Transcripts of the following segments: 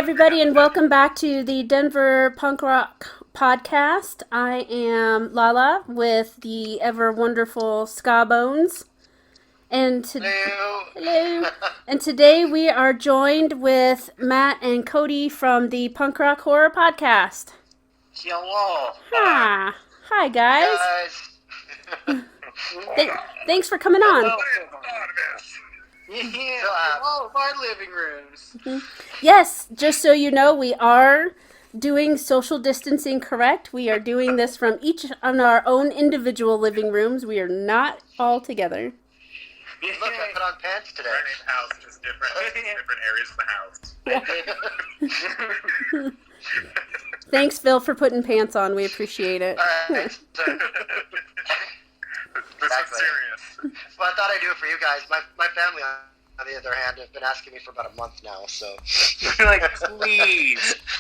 everybody, and welcome back to the Denver Punk Rock Podcast. I am Lala with the ever wonderful Ska Bones. Hello. Hello. And today we are joined with Matt and Cody from the Punk Rock Horror Podcast. Hello. Hi, guys. Thanks for coming on. All of our living rooms. Mm-hmm. Yes, just so you know, we are doing social distancing correct. We are doing this from each on our own individual living rooms. We are not all together. Look, I put on pants today. Our name house, just different areas of the house. Thanks, Phil, for putting pants on. We appreciate it. All right. This is serious. Well, I thought I'd do it for you guys. My family, on the other hand, have been asking me for about a month now, so. Like,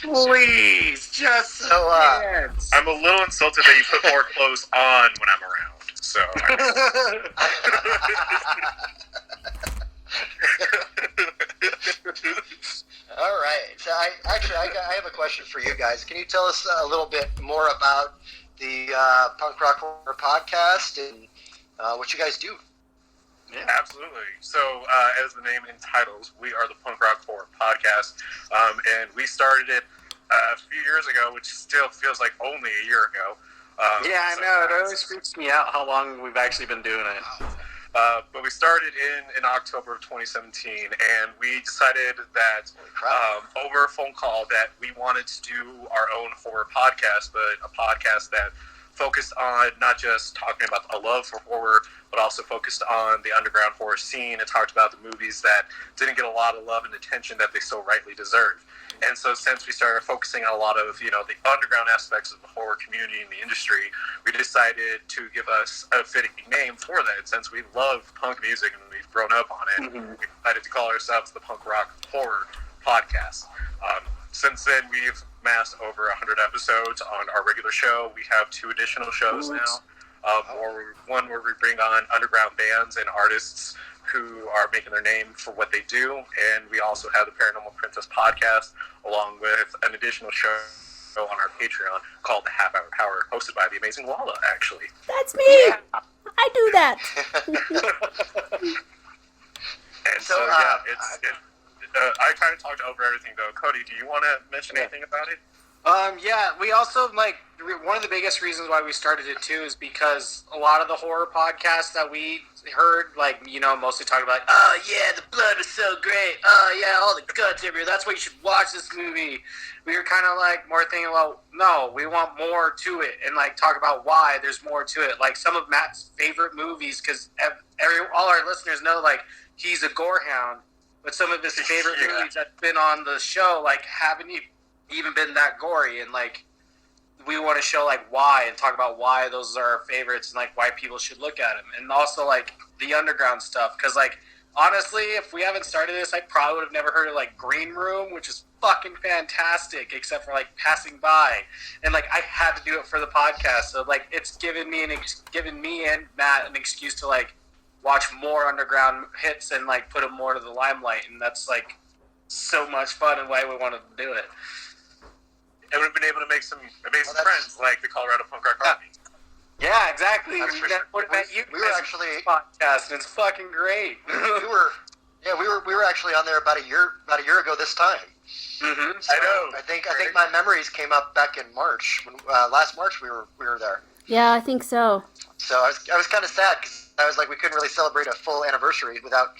please, just So, pants. I'm a little insulted that you put more clothes on when I'm around. So. All right. So I have a question for you guys. Can you tell us a little bit more about the Punk Rock Horror Podcast and what you guys do? Yeah, absolutely. So, as the name entitles, we are the Punk Rock Horror Podcast, and we started it a few years ago, which still feels like only a year ago. Yeah, I know. It always freaks me out how long we've actually been doing it. But we started in October of 2017, and we decided that over a phone call that we wanted to do our own horror podcast, but a podcast that focused on not just talking about a love for horror, but also focused on the underground horror scene and talked about the movies that didn't get a lot of love and attention that they so rightly deserve. And so since we started focusing on a lot of, the underground aspects of the horror community and the industry, we decided to give us a fitting name for that. Since we love punk music and we've grown up on it, we decided to call ourselves the Punk Rock Horror Podcast. Since then, we've amassed over 100 episodes on our regular show. We have 2 additional shows now. One where we bring on underground bands and artists who are making their name for what they do, and we also have the Paranormal Princess podcast, along with an additional show on our Patreon called The Half Hour Power, hosted by the amazing Lala, actually. That's me! Yeah. I do that! And so I kind of talked over everything, though. Cody, do you want to mention anything about it? Yeah, we also, one of the biggest reasons why we started it, too, is because a lot of the horror podcasts that we heard, mostly talking about, oh, yeah, the blood was so great, oh, yeah, all the guts everywhere, that's why you should watch this movie. We were kind of, more thinking, well, no, we want more to it, and, talk about why there's more to it. Some of Matt's favorite movies, because all our listeners know, he's a gore hound, but some of his favorite movies that's been on the show, haven't even been that gory, and we want to show why and talk about why those are our favorites and why people should look at them, and also the underground stuff, because honestly, if we haven't started this, I probably would have never heard of Green Room, which is fucking fantastic, except for passing by, and I had to do it for the podcast, so it's given me and Matt an excuse to watch more underground hits and put them more to the limelight, and that's so much fun and why we wanted to do it. And we've been able to make some amazing friends, like the Colorado Punk Rock Army. Yeah, exactly. We were actually podcast, and it's fucking great. we were actually on there about a year ago this time. Mm-hmm. So I know. I think my memories came up back in March. Last March we were there. Yeah, I think so. So I was kind of sad because I was we couldn't really celebrate a full anniversary without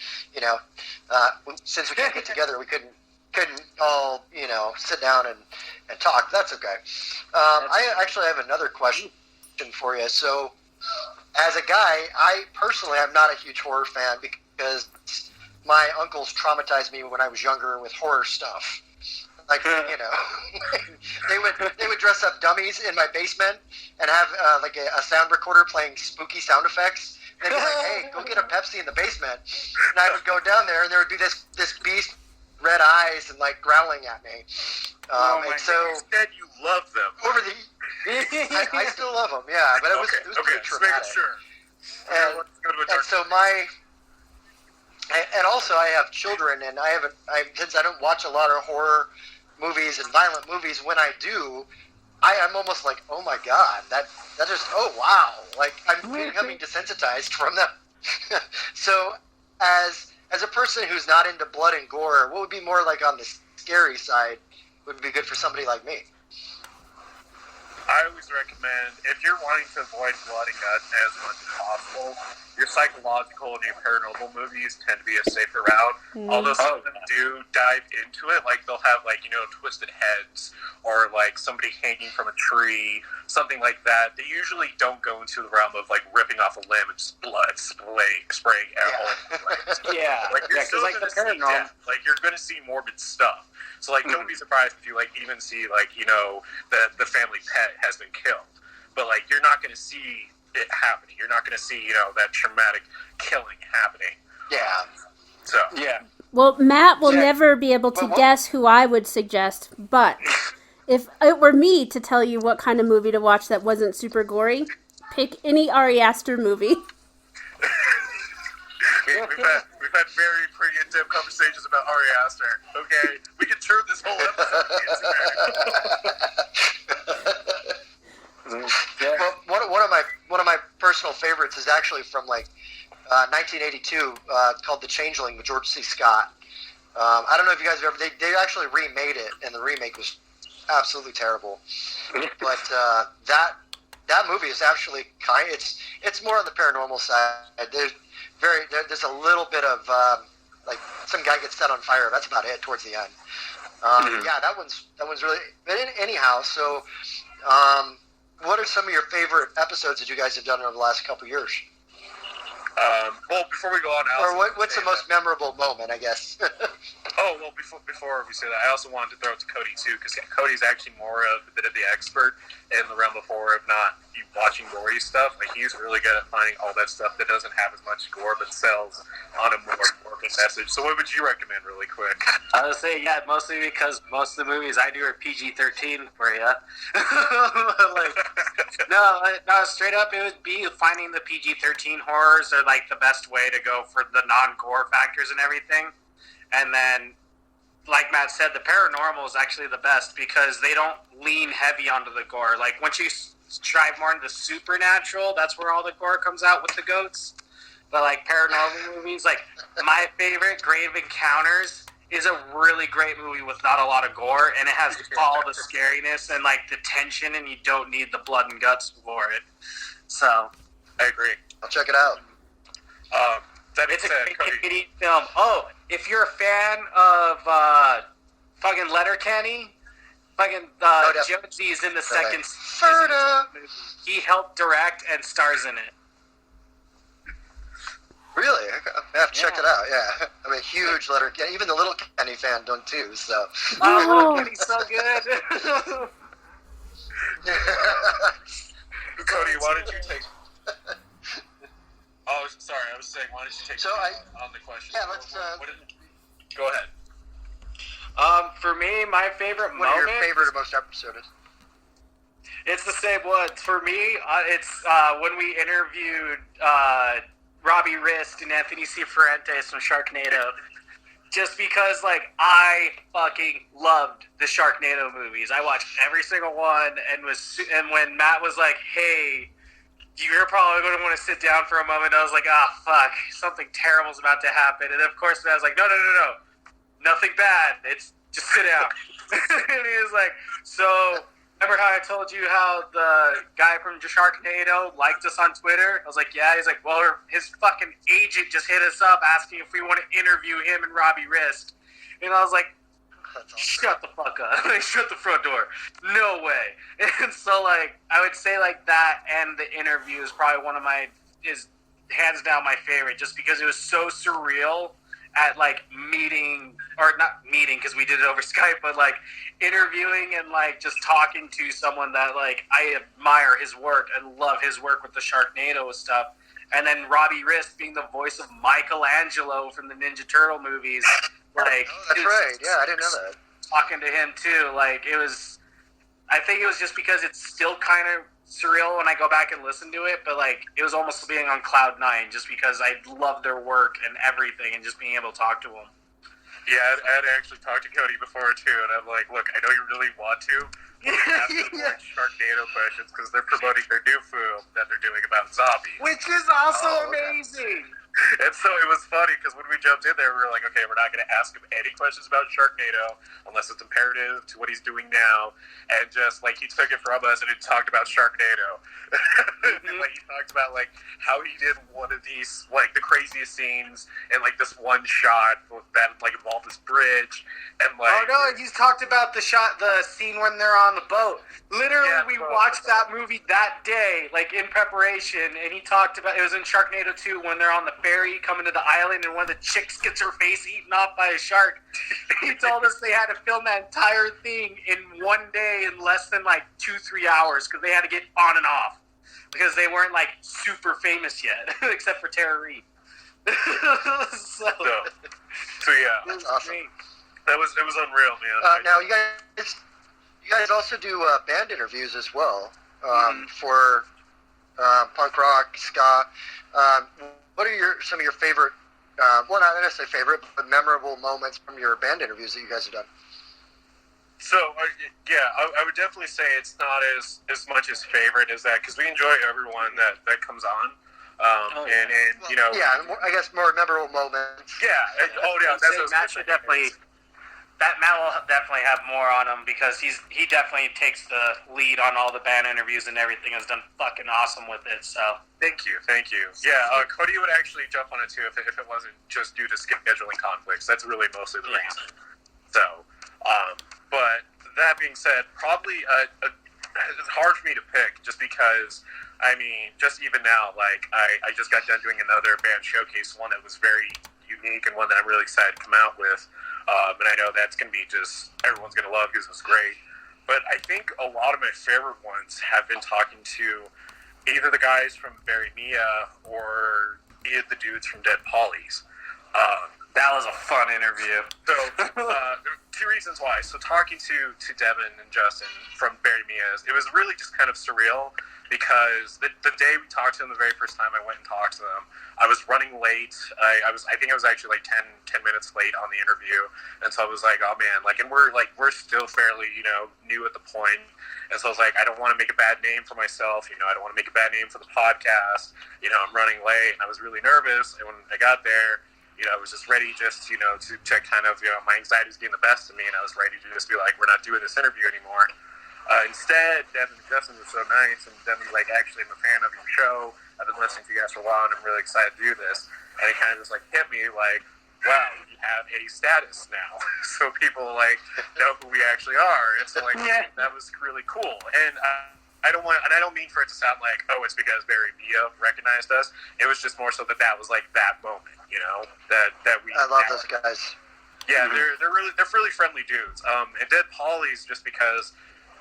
since we can't get together, we couldn't all sit down and talk. That's okay. I actually have another question for you. So, as a guy, I personally am not a huge horror fan because my uncles traumatized me when I was younger with horror stuff. They would dress up dummies in my basement and have a sound recorder playing spooky sound effects. They'd be like, "Hey, go get a Pepsi in the basement," and I would go down there, and there would be this beast, red eyes, and growling at me. And so you said you love them. I still love them, yeah, but it was pretty traumatic. Just making sure. And so and also I have children, and since I don't watch a lot of horror movies and violent movies, when I do, I'm almost like, oh my god, that just, oh wow, like I'm becoming desensitized from them. So, as a person who's not into blood and gore, what would be more like on the scary side would be good for somebody like me? I always recommend, if you're wanting to avoid blood and guts as much as possible, your psychological and your paranormal movies tend to be a safer route. Although some of them do dive into it, like they'll have twisted heads or like somebody hanging from a tree, something like that. They usually don't go into the realm of like ripping off a limb and just blood spraying air holes. Yeah, like you're still like gonna the see paranormal. death. Like you're gonna see morbid stuff. So like don't be surprised if you like even see like the family pet has been killed, but like you're not gonna see it happening. You're not gonna see that traumatic killing happening. Yeah. So Yeah. Well, Matt will never be able to guess who I would suggest, but if it were me to tell you what kind of movie to watch that wasn't super gory, pick any Ari Aster movie. we've had very pretty in-depth conversations about Ari Aster. Okay, we can turn this whole episode into Well, one of my personal favorites is actually from like 1982, called The Changeling with George C. Scott. I don't know if you guys have ever. They actually remade it, and the remake was absolutely terrible. But that movie is actually it's more on the paranormal side. There's a little bit of like some guy gets set on fire. That's about it towards the end. Yeah, that one's really. But anyhow, so what are some of your favorite episodes that you guys have done over the last couple of years? Well, before we go on, what's the most memorable moment, I guess? Before we say that, I also wanted to throw it to Cody too, because Cody's actually more of a bit of the expert in the realm of horror, if not watching gory stuff. Like he's really good at finding all that stuff that doesn't have as much gore but sells on a more morbid message. So, what would you recommend, really quick? I would say mostly because most of the movies I do are PG-13 for you. No, straight up, it would be finding the PG-13 horrors are like the best way to go for the non-gore factors and everything. And then, like Matt said, the paranormal is actually the best because they don't lean heavy onto the gore. Like once you strive more into the supernatural, that's where all the gore comes out with the goats. But like paranormal movies, like my favorite, Grave Encounters, is a really great movie with not a lot of gore, and it has all the scariness and like the tension, and you don't need the blood and guts for it. So I agree. I'll check it out. It's a great Canadian film. Oh, if you're a fan of fucking Letterkenny, fucking Josie's in the second season. He helped direct and stars in it. Really? I have to check it out, yeah. I'm a huge Letterkenny. Even the Little Kenny fan don't too, so. Oh, Little Kenny's so good. Cody, why don't you take... Oh, sorry, I was saying, why don't you take on the question? Yeah, let's... Go ahead. For me, my favorite moment... What are your favorite or most episodes? It's the same one. For me, it's when we interviewed Robbie Rist and Anthony Cifuentes from Sharknado. Just because, like, I fucking loved the Sharknado movies. I watched every single one, and when Matt was like, hey, you're probably going to want to sit down for a moment, I was like, fuck, something terrible's about to happen. And of course, I was like, no, nothing bad. It's just sit down. And he was like, so... Remember how I told you how the guy from Sharknado liked us on Twitter? I was like, yeah. He's like, well, his fucking agent just hit us up asking if we want to interview him and Robbie Rist. And I was like, shut the fuck up. Shut the front door. No way. And so, like, I would say, like, that and the interview is probably is hands down my favorite, just because it was so surreal at, like, not meeting because we did it over Skype, but, like, interviewing and, like, just talking to someone that, like, I admire his work and love his work with the Sharknado stuff. And then Robbie Rist being the voice of Michelangelo from the Ninja Turtle movies. Like, that's right. Yeah, I didn't know that. Talking to him, too. Like, I think it was just because it's still kind of surreal when I go back and listen to it, but like it was almost being on cloud nine just because I love their work and everything and just being able to talk to them. Yeah, I had actually talked to Cody before too, and I'm like, look, I know you really want to. Ask them more Sharknado questions because they're promoting their new film that they're doing about zombies. Which is also amazing. And so it was funny because when we jumped in there, we were like, okay, we're not going to ask him any questions about Sharknado unless it's imperative to what he's doing now. And just like he took it from us and he talked about Sharknado. And like he talked about like how he did one of these like the craziest scenes in like this one shot that like involved this bridge and like. Oh no, he's talked about the scene when they're on the boat. Literally, we watched that movie that day, like in preparation, and he talked about it was in Sharknado 2 when they're on the ferry coming to the island, and one of the chicks gets her face eaten off by a shark. He told us they had to film that entire thing in one day in less than like 2-3 hours because they had to get on and off because they weren't like super famous yet, except for Tara Reid. so yeah, that's awesome. Great. It was unreal, man. Now you guys also do band interviews as well for punk rock, ska. What are some of your favorite, well, not necessarily favorite, but memorable moments from your band interviews that you guys have done? So, I would definitely say it's not as much as favorite as that because we enjoy everyone that comes on. And you know. Yeah, I guess more memorable moments. Yeah. That's what I was Matt should definitely. Matt will definitely have more on him because he definitely takes the lead on all the band interviews and everything. Has done fucking awesome with it. So thank you. Yeah, Cody would actually jump on it too if it wasn't just due to scheduling conflicts. That's really mostly the reason. So, but that being said, probably it's hard for me to pick just because. I mean, just even now, like I just got done doing another band showcase, one that was very unique and one that I'm really excited to come out with. And I know that's going to be just, everyone's going to love because it's great. But I think a lot of my favorite ones have been talking to either the guys from Bury Mia or either the dudes from Dead Pollies. that was a fun interview. So, two reasons why. So talking to Devin and Justin from Bury Mia, it was really just kind of surreal because the day we talked to them the very first time I went and talked to them, I was running late. I think I was actually like 10 minutes late on the interview. And so I was like, oh man, and we're still fairly, new at the point. And so I was like, I don't want to make a bad name for myself. I don't want to make a bad name for the podcast. I'm running late and I was really nervous. And when I got there, I was just ready to kind of, my anxiety was getting the best of me. And I was ready to just be like, we're not doing this interview anymore. Instead, Devin and Justin were so nice, and Devin's like, actually, I'm a fan of your show. I've been listening to you guys for a while, and I'm really excited to do this. And it kind of just hit me like, wow, you have a status now, so people know who we actually are. It's that was really cool. And I don't mean for it to sound like, oh, it's because Bury Mia recognized us. It was just more so that was that moment, that we. I love those guys. Yeah, they're really friendly dudes. And Dead Pollies, just because.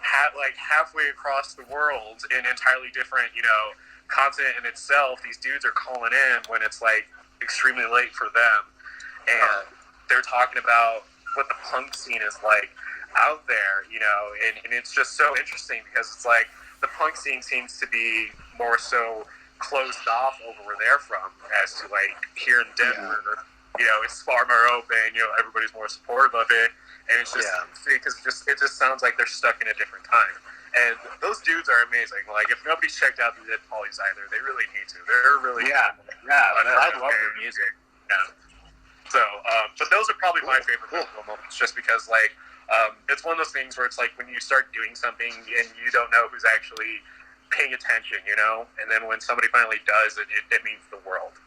Halfway across the world in entirely different, continent in itself, these dudes are calling in when it's extremely late for them, and they're talking about what the punk scene is out there, and it's just so interesting because it's the punk scene seems to be more so closed off over where they're from as to here in Denver, it's far more open, everybody's more supportive of it. And it's just because it just sounds like they're stuck in a different time. And those dudes are amazing. If nobody's checked out the Dead Pollies either, they really need to. They're really I love their music. Yeah. So, but those are probably my favorite moments, just because it's one of those things where it's when you start doing something and you don't know who's actually paying attention, and then when somebody finally does, it means the world,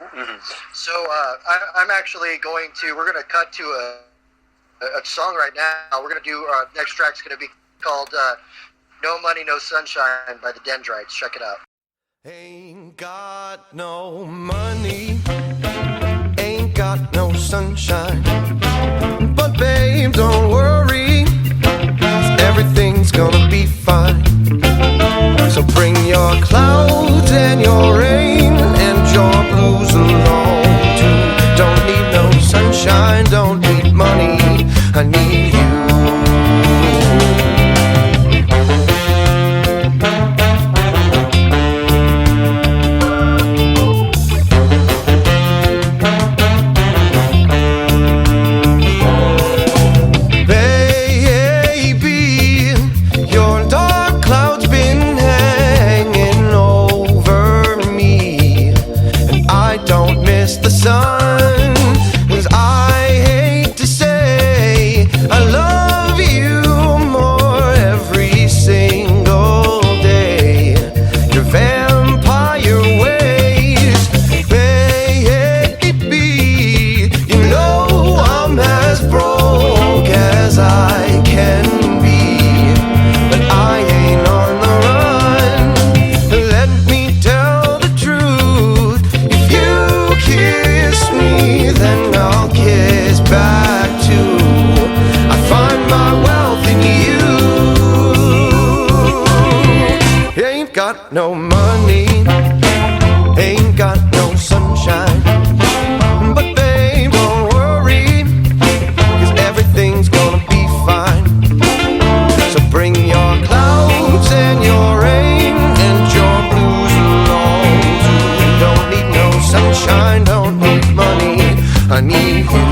Mm-hmm. So I'm actually we're going to cut to a song right now. We're going to do, next track's going to be called No Money, No Sunshine by the Dendrites. Check it out. Ain't got no money, ain't got no sunshine, but babe, don't worry, 'cause everything's gonna be fine. So bring your clouds and your rain and your blues along too. Don't need no sunshine, don't need money, I need you. sun. 'Cause I hate to say I love you more every single day. Your vampire ways, baby, you know I'm as broke as I can be, but I ain't on the run. Let me tell the truth, if you kiss me, then I'll kiss back too. I find my wealth in you. Ain't got no money, ain't got no sunshine, but babe, don't worry, 'cause everything's gonna be fine. So bring your clouds and your rain and your blues along too. Don't need no sunshine, don't need money, I need you.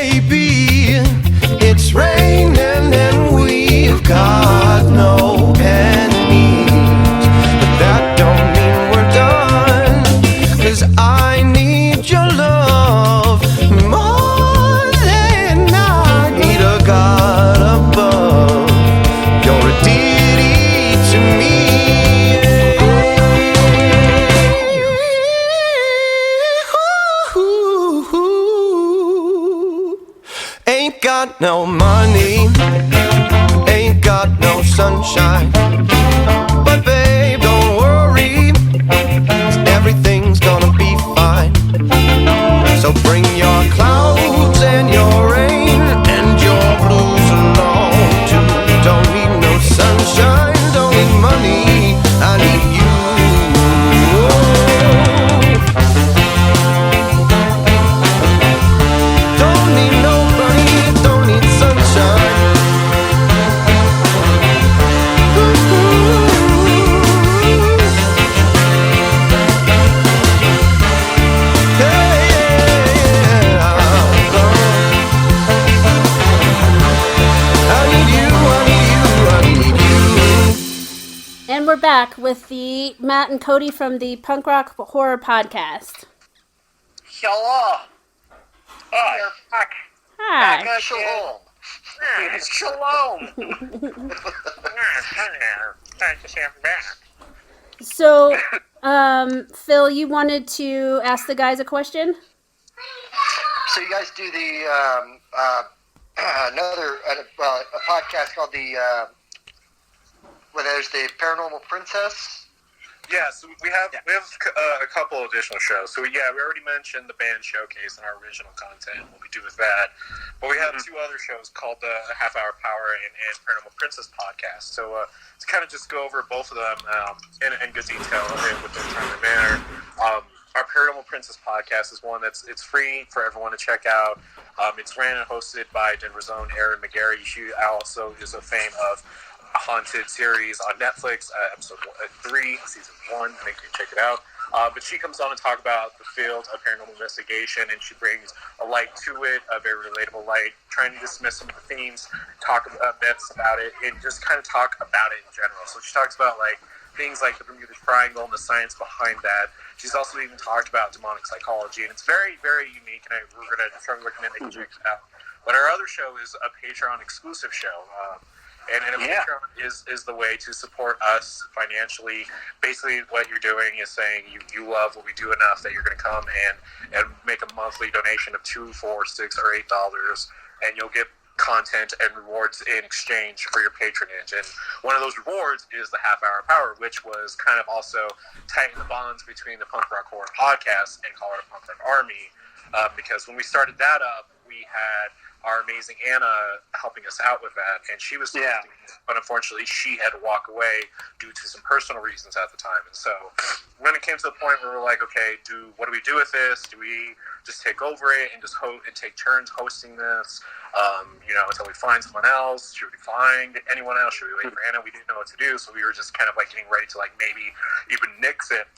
Baby, it's raining and we've got no pennies, but that don't mean we're done, 'cause I need your love more than I need a God above. You're a deity to me. Ain't got no money, ain't got no sunshine, but babe, don't worry, 'cause everything's gonna be fine. So bring your clouds and your rain and your blues along too. Don't need no sunshine, don't need money, I need you. Don't need nobody, don't need sunshine. Hey, yeah. I need you, I need you, I need you. And we're back with the Matt and Cody from the Punk Rock Horror Podcast. Hello. Oh, you're back. Hi. Back Shalom. again. Shalom. Nice to see him back. So, Phil, you wanted to ask the guys a question? So you guys do the a podcast called the where there's the Paranormal Princess. Yeah, so we have a couple additional shows. So we already mentioned the band showcase and our original content, what we do with that. But we have two other shows called the Half Hour Power and Paranormal Princess podcast. So to kind of just go over both of them in good detail within a timely manner. Our Paranormal Princess podcast is one it's free for everyone to check out. It's ran and hosted by Denver's own Erin McGarry. She also is a fan of a haunted series on Netflix, episode 3, season 1. Make sure you check it out. But she comes on to talk about the field of paranormal investigation, and she brings a light to it, a very relatable light, trying to dismiss some of the themes, talk about myths about it, and just kind of talk about it in general. So she talks about things like the Bermuda Triangle and the science behind that. She's also even talked about demonic psychology, and it's very, very unique, and we're going to strongly recommend that you check it out. But our other show is a Patreon exclusive show. And a Patreon is the way to support us financially. Basically, what you're doing is saying you love what we do enough that you're going to come and make a monthly donation of $2, $4, $6, or $8, and you'll get content and rewards in exchange for your patronage. And one of those rewards is the Half Hour Power, which was kind of also tightening the bonds between the Punk Rock Horror Podcast and Colorado Punk Rock Army. Because when we started that up, we had our amazing Anna helping us out with that, and she was hosting, but unfortunately she had to walk away due to some personal reasons at the time. And so when it came to the point where we're like, okay, what do we do with this? Do we just take over it and just take turns hosting this, until we find someone else? Should we find anyone else? Should we wait for Anna? We didn't know what to do, so we were just kind of like getting ready to like maybe even nix it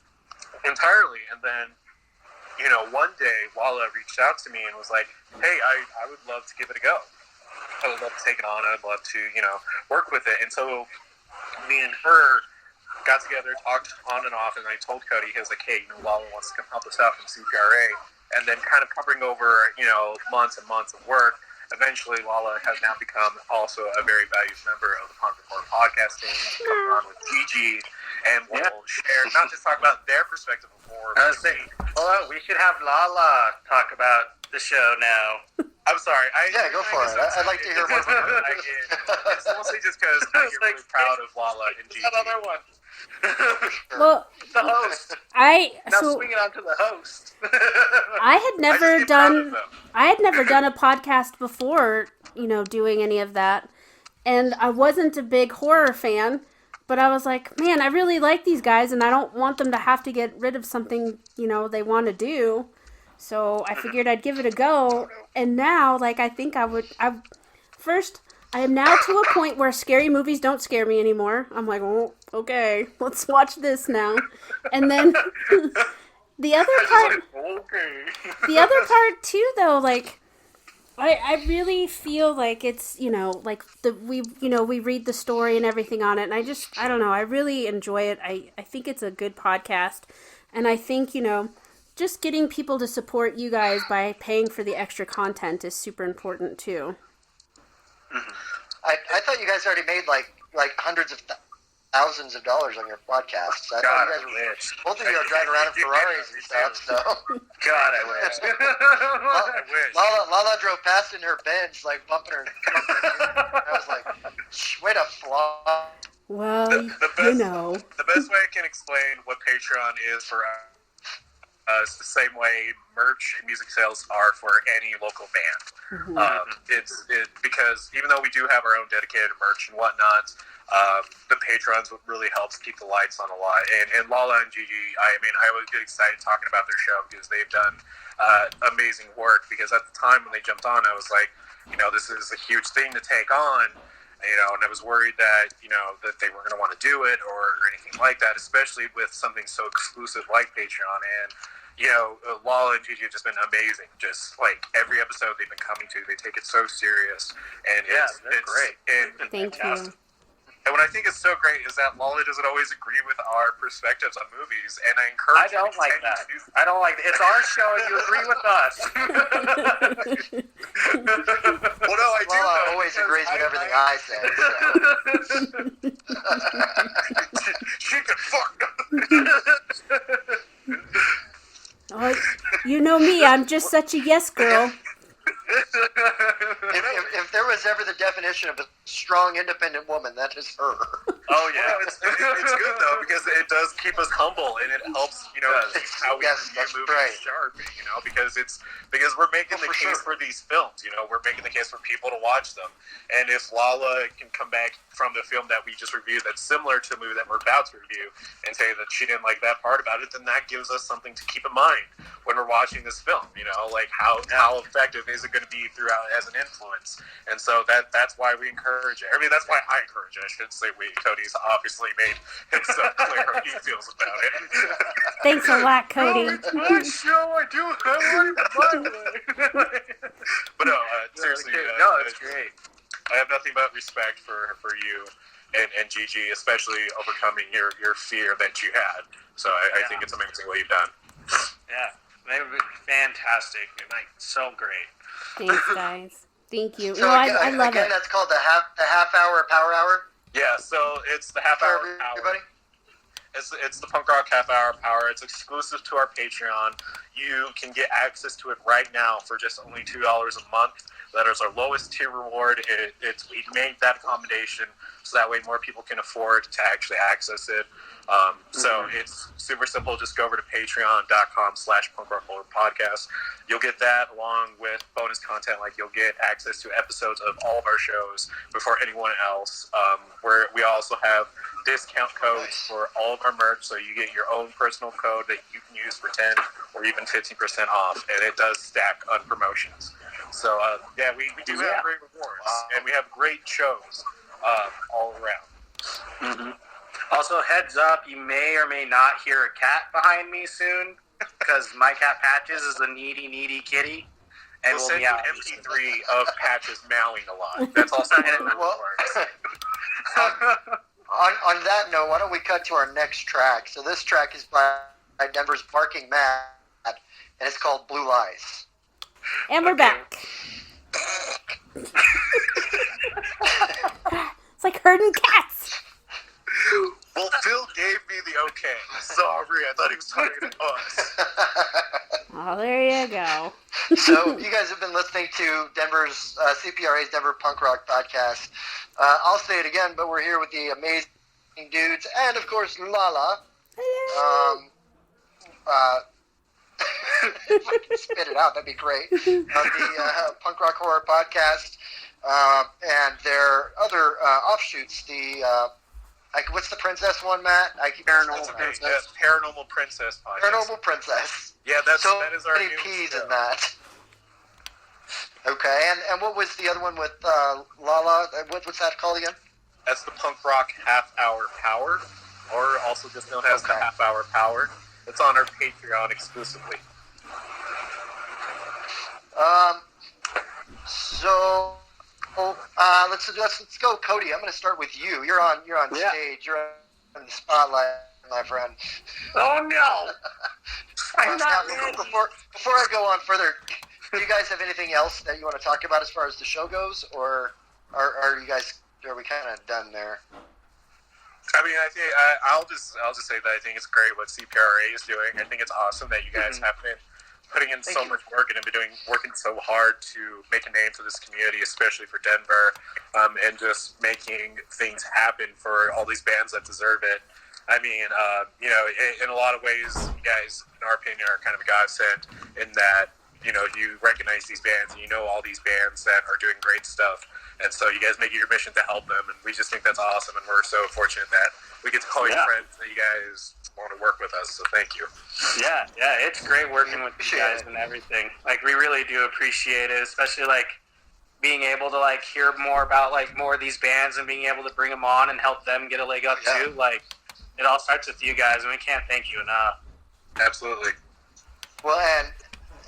entirely. And then one day Lala reached out to me and was like, hey, I would love to give it a go. I would love to take it on. I'd love to, work with it. And so me and her got together, talked on and off, and I told Cody, he was like, hey, Lala wants to come help us out from Cpra. And then kind of covering over, months and months of work. Eventually, Lala has now become also a very valued member of the Punk Report podcasting, coming on with Gigi, and we'll share, not just talk about their perspective of horror. I was saying, we should have Lala talk about the show now. I'm sorry. Go for it. I'd like to hear more from her. It's mostly just because I get really proud of Lala and Gigi. Another one. Well, the host. Swing it on to the host. I had never done a podcast before, doing any of that. And I wasn't a big horror fan, but I was like, man, I really like these guys and I don't want them to have to get rid of something, they want to do. So I figured I'd give it a go. And now, I think I am now to a point where scary movies don't scare me anymore. I'm like, oh, okay, let's watch this now. And then the other part too, though, I really feel like it's, we read the story and everything on it, and I don't know, I really enjoy it. I think it's a good podcast, and I think, just getting people to support you guys by paying for the extra content is super important too. I thought you guys already made like hundreds of thousands of dollars on your podcasts. I thought you guys were both of you are driving around in Ferraris and stuff. So God, I wish. Lala drove past in her Benz, bumping her. I was like, way to flop. Well, the best way I can explain what Patreon is for us, the same way merch and music sales are for any local band. It's because even though we do have our own dedicated merch and whatnot, the patrons really helps keep the lights on a lot. And Lala and Gigi, I would get excited talking about their show because they've done amazing work. Because at the time when they jumped on, I was like, this is a huge thing to take on. And I was worried that, that they weren't going to want to do it or anything like that, especially with something so exclusive like Patreon. And, Lala and Gigi have just been amazing. Just every episode they've been coming to, they take it so serious. And it's great. And thank you. And what I think is so great is that Lala doesn't always agree with our perspectives on movies, and I encourage. I don't like that. I don't like that. It's our show, and you agree with us. Well, no, I do. Lala always agrees with everything I say. So. She can fuck. Oh, you know me, I'm just such a yes girl. If there was ever the definition of a strong, independent woman, that is her. Oh yeah, it's good though because it does keep us humble and it helps how we keep moving sharp. Because we're making the case for these films. We're making the case for people to watch them. And if Lala can come back from the film that we just reviewed that's similar to a movie that we're about to review and say that she didn't like that part about it, then that gives us something to keep in mind when we're watching this film. How effective is it going to be throughout as an influence? And so that's why we encourage it. That's why I encourage it. I shouldn't say we. Cody's obviously made himself clear how he feels about it. Thanks a lot, Cody. It's my show. I do it my way. But no, seriously, it's great. I have nothing but respect for you and Gigi, especially overcoming your fear that you had. So I think it's amazing what you've done. Yeah, they were fantastic and so great. Thanks, guys. Thank you. So I love it. That's called the half hour power hour. Yeah, so it's the half hour. Everybody. It's the Punk Rock Half Hour Power. It's exclusive to our Patreon. You can get access to it right now for just only $2 a month. That is our lowest tier reward. We made that accommodation so that way more people can afford to actually access it. So it's super simple. Just go over to patreon.com/punkrockhorrorpodcast. You'll get that along with bonus content. Like you'll get access to episodes of all of our shows before anyone else. Where we also have discount codes for all of our merch. So you get your own personal code that you can use for 10 or even 15% off. And it does stack on promotions. So we do have great rewards. And we have great shows all around. Mm-hmm. Also, heads up, you may or may not hear a cat behind me soon, because my cat Patches is a needy kitty. And We'll send you an MP3 of Patches meowing a lot. That's also how it works. On that note, why don't we cut to our next track? So this track is by Denver's Barking Mad, and it's called Blue Lies. And we're back. It's like herding cats. Well, Phil gave me the okay. Sorry, I thought he was talking to us. Oh, there you go. So you guys have been listening to Denver's CPRA's Denver Punk Rock Podcast. I'll say it again, but we're here with the amazing dudes and, of course, Lala. If I can spit it out, that'd be great. The Punk Rock Horror Podcast and their other offshoots, what's the princess one, Matt? I keep Paranormal Princess. Paranormal Princess podcast. Paranormal Princess. Yeah, that is our many new P's show. in that. Okay, and what was the other one with Lala? What's that called again? That's the Punk Rock Half Hour Power, or also just known as the Half Hour Power. It's on our Patreon exclusively. Let's go, Cody. I'm going to start with you. You're on stage. You're on the spotlight, my friend. Oh no! I'm not ready. Before I go on further, do you guys have anything else that you want to talk about as far as the show goes, or are we kind of done there? I mean, I think I'll just say that I think it's great what CPRA is doing. I think it's awesome that you guys have been putting in so much work and have been working so hard to make a name for this community, especially for Denver, and just making things happen for all these bands that deserve it. I mean, in a lot of ways, you guys, in our opinion, are kind of a godsend in that, you recognize these bands and you know all these bands that are doing great stuff. And so you guys make it your mission to help them. And we just think that's awesome. And we're so fortunate that we get to call you friends, that you guys want to work with us. So thank you. Yeah, it's great working with you guys and everything. Like, we really do appreciate it, especially, like, being able to, like, hear more about, like, more of these bands and being able to bring them on and help them get a leg up, too. Like, it all starts with you guys, and we can't thank you enough. Absolutely. Well,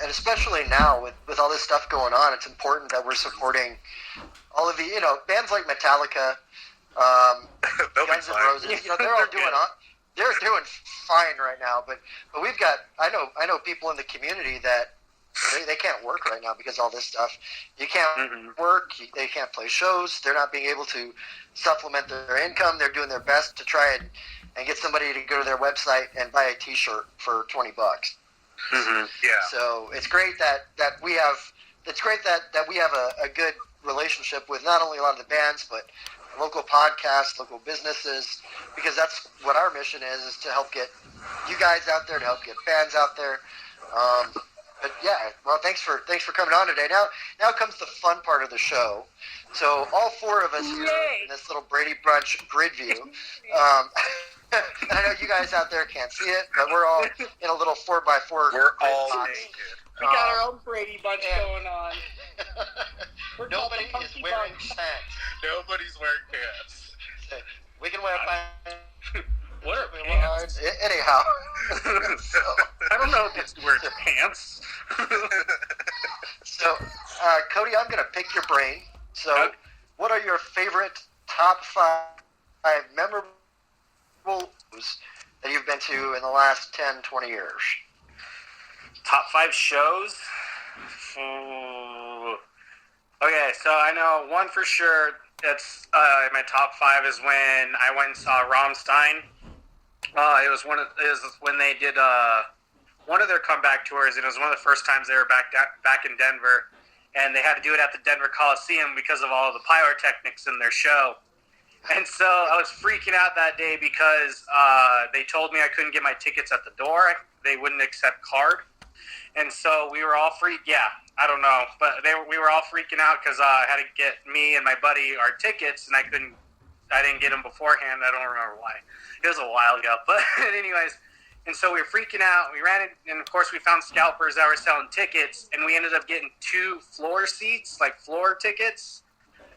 and especially now with all this stuff going on, it's important that we're supporting all of the, bands like Metallica, Guns N' Roses. They're all they're doing fine right now. But we've got, I know people in the community that they can't work right now because of all this stuff. You can't work. They can't play shows. They're not being able to supplement their income. They're doing their best to try and get somebody to go to their website and buy a T-shirt for $20. Mm-hmm. Yeah. So it's great that we have a good relationship with not only a lot of the bands, but local podcasts, local businesses, because that's what our mission is to help get you guys out there, to help get fans out there. But yeah, well, thanks for coming on today. Now comes the fun part of the show. So all four of us here in this little Brady Brunch grid view. And I know you guys out there can't see it, but we're all in a little 4x4. We're all naked. We got our own Brady Bunch going on. Nobody is wearing pants. Nobody's wearing pants. We can wear pants. What are pants? Anyhow. I don't know if it's wearing pants. So, Cody, I'm going to pick your brain. So, what are your favorite top 5 memorable shows that you've been to in the last 10, 20 years? Top 5 shows? Ooh. Okay, so I know one for sure that's my top 5 is when I went and saw Rammstein It was when they did one of their comeback tours, and it was one of the first times they were back in Denver, and they had to do it at the Denver Coliseum because of all the pyrotechnics in their show. And so I was freaking out that day because they told me I couldn't get my tickets at the door. They wouldn't accept card. And so we were all I don't know, but we were all freaking out because I had to get me and my buddy our tickets, and I didn't get them beforehand. I don't remember why. It was a while ago, but anyways. And so we were freaking out. We ran it, and of course we found scalpers that were selling tickets, and we ended up getting 2 floor seats, like floor tickets,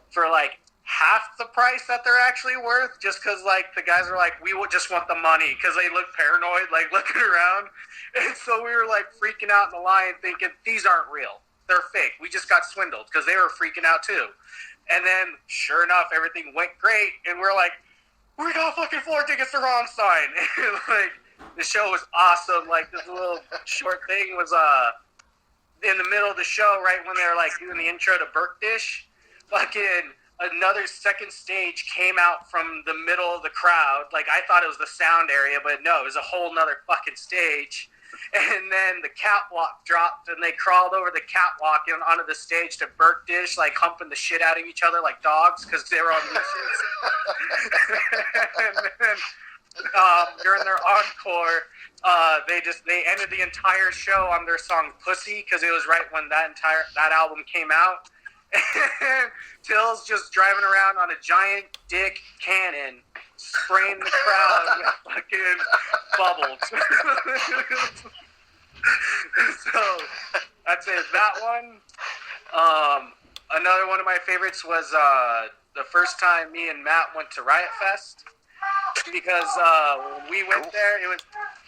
for like half the price that they're actually worth, just because like the guys are like, we would just want the money, because they look paranoid, like looking around. And so we were like freaking out in the line thinking, these aren't real, they're fake, we just got swindled, because they were freaking out too. And then sure enough, everything went great, and we're like, we got fucking floor tickets to Rammstein. And like the show was awesome. Like this little short thing was in the middle of the show, right when they were like doing the intro to Berkdish, fucking another second stage came out from the middle of the crowd. Like I thought it was the sound area, but no, it was a whole nother fucking stage. And then the catwalk dropped, and they crawled over the catwalk and onto the stage to Berkdish, like humping the shit out of each other like dogs because they were on leashes. And then during their encore, they ended the entire show on their song "Pussy" because it was right when that album came out. And Till's just driving around on a giant dick cannon, spraying the crowd with fucking bubbles. So that's it. That one. Another one of my favorites was the first time me and Matt went to Riot Fest, because when we went there,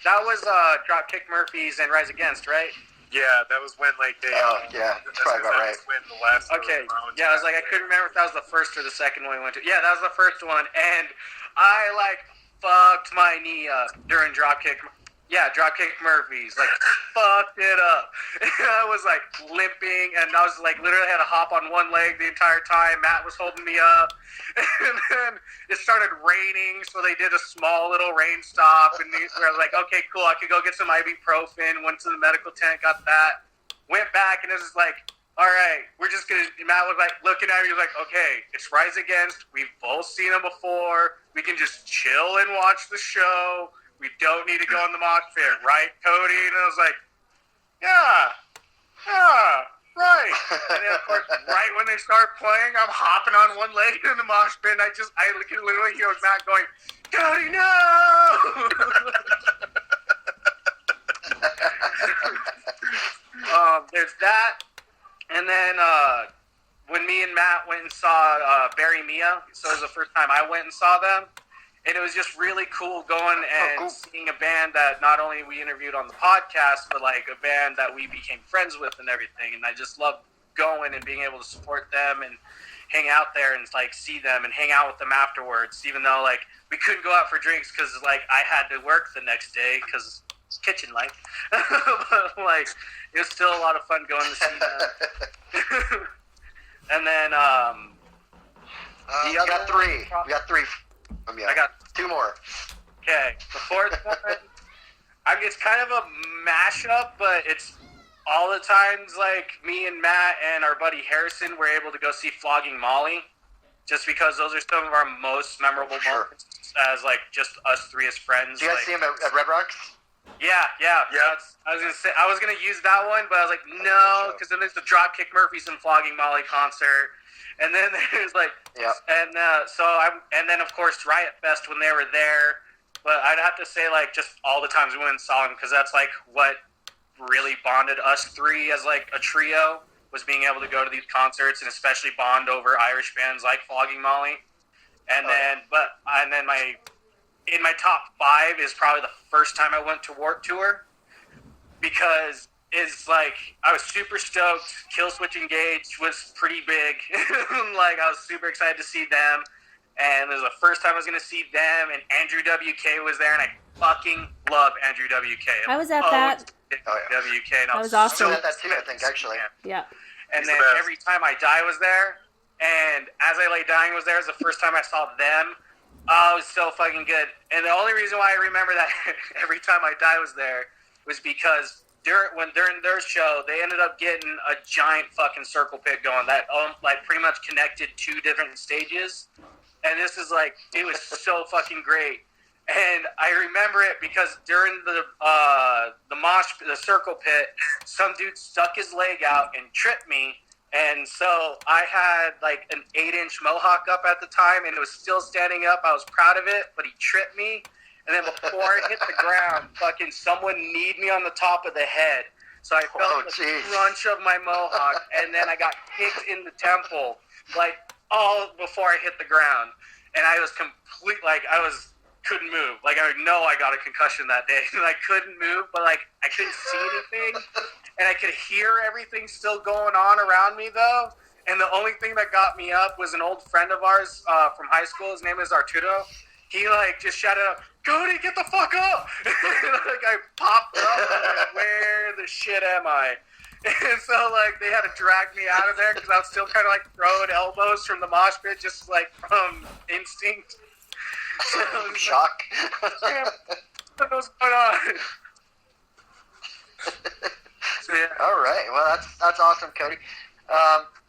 that was Dropkick Murphys and Rise Against, right? Yeah, that was when like they. Oh yeah, that's probably about right. When the last. Okay. Yeah, I was like, I couldn't remember if that was the first or the second one we went to. Yeah, that was the first one, and I like fucked my knee up during Dropkick. Yeah, Dropkick Murphys, like fucked it up. I was like limping, and I was like literally had to hop on one leg the entire time. Matt was holding me up, and then it started raining, so they did a small little rain stop, and we were like, okay, cool, I could go get some ibuprofen. Went to the medical tent, got that. Went back, and it was like, all right, we're just gonna. Matt was like looking at me, he was like, okay, it's Rise Against. We've both seen them before. We can just chill and watch the show. We don't need to go in the mosh pit, right, Cody? And I was like, yeah, right. And then, of course, right when they start playing, I'm hopping on one leg in the mosh pit, and I can literally hear Matt going, Cody, no! There's that. And then when me and Matt went and saw Barry Mia, so it was the first time I went and saw them. And it was just really cool going and seeing a band that not only we interviewed on the podcast, but like a band that we became friends with and everything. And I just loved going and being able to support them and hang out there and like see them and hang out with them afterwards, even though like we couldn't go out for drinks because like I had to work the next day because it's kitchen life. But like it was still a lot of fun going to see them. And then we got three. We got three. I got 2 more. Okay, the fourth one, it's kind of a mashup, but it's all the times like me and Matt and our buddy Harrison were able to go see Flogging Molly, just because those are some of our most memorable moments as like just us three as friends. Do you guys see him at Red Rocks? Yeah. I was gonna use that one, but I was like, no, because then there's the Dropkick Murphys and Flogging Molly concert. And then there's like, and then of course Riot Fest when they were there. But I'd have to say like just all the times we went and saw them, because that's like what really bonded us three as like a trio, was being able to go to these concerts and especially bond over Irish bands like Flogging Molly. And then in my top 5 is probably the first time I went to Warped Tour, because it's like I was super stoked. Killswitch Engage was pretty big. Like I was super excited to see them, and it was the first time I was going to see them. And Andrew WK was there, and I fucking love Andrew WK. I was at that. WK. And that was awesome. Still at that too, I think, actually. Yeah. And then Every Time I Die was there, and As I Lay Dying was there. It was the first time I saw them. Oh, it was so fucking good. And the only reason why I remember that every time I die was there was because during their show, they ended up getting a giant fucking circle pit going that like pretty much connected 2 different stages. And this is like, it was so fucking great. And I remember it because during the circle pit, some dude stuck his leg out and tripped me. And so I had like an 8-inch mohawk up at the time, and it was still standing up. I was proud of it, but he tripped me. And then before I hit the ground, fucking someone kneed me on the top of the head. So I felt the crunch of my mohawk, and then I got kicked in the temple, like all before I hit the ground. And I was couldn't move. Like, I know I got a concussion that day, and I couldn't move, but like I couldn't see anything, and I could hear everything still going on around me though. And the only thing that got me up was an old friend of ours from high school. His name is Arturo. He like just shouted out, "Cody, get the fuck up!" Like I popped up. And I'm like, where the shit am I? And so like they had to drag me out of there because I was still kind of like throwing elbows from the mosh pit, just like from instinct. So shock. Damn, what was going on? So, yeah. All right. Well, that's awesome, Cody.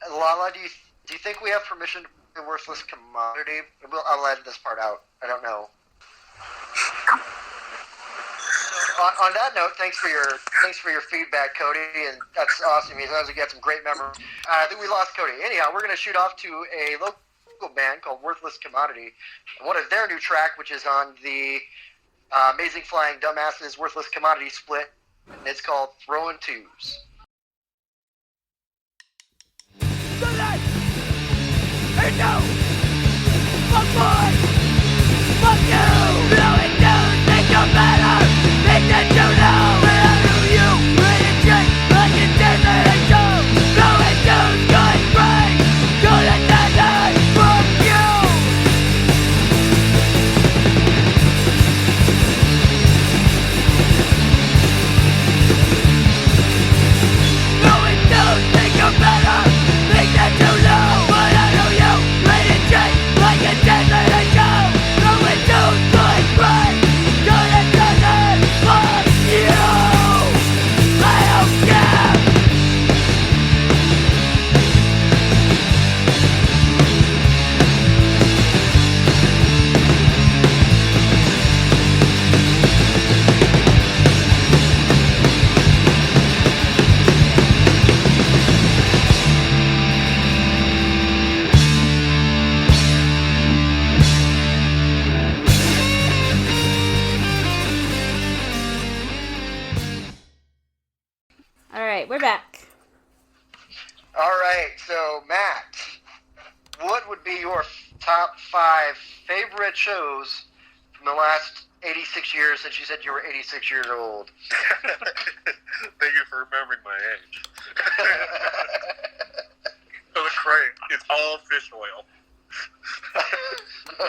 Lala, do you think we have permission to be a worthless commodity? I'll edit this part out. I don't know. On that note, thanks for your feedback, Cody, and that's awesome. It sounds like you had some great memories. I think we lost Cody. Anyhow, we're going to shoot off to a local band called Worthless Commodity. One of their new track, which is on the Amazing Flying Dumbasses Worthless Commodity split, and it's called Throwing Twos. Hey, no! Fuck boy! Fuck you! Blowing dudes make you better! Think that you know! But how do you really drink like a desert show? Blowing dudes going free to the desert! Fuck you! Blowing dudes think you better! Think that you know! But how do you really drink like a desert show? Blowing dudes going free to the desert! Fuck you! I don't care! All right, we're back. All right, so Matt, what would be your top 5 favorite shows from the last 86 years since you said you were 86 years old? Thank you for remembering my age. It was great. It's all fish oil.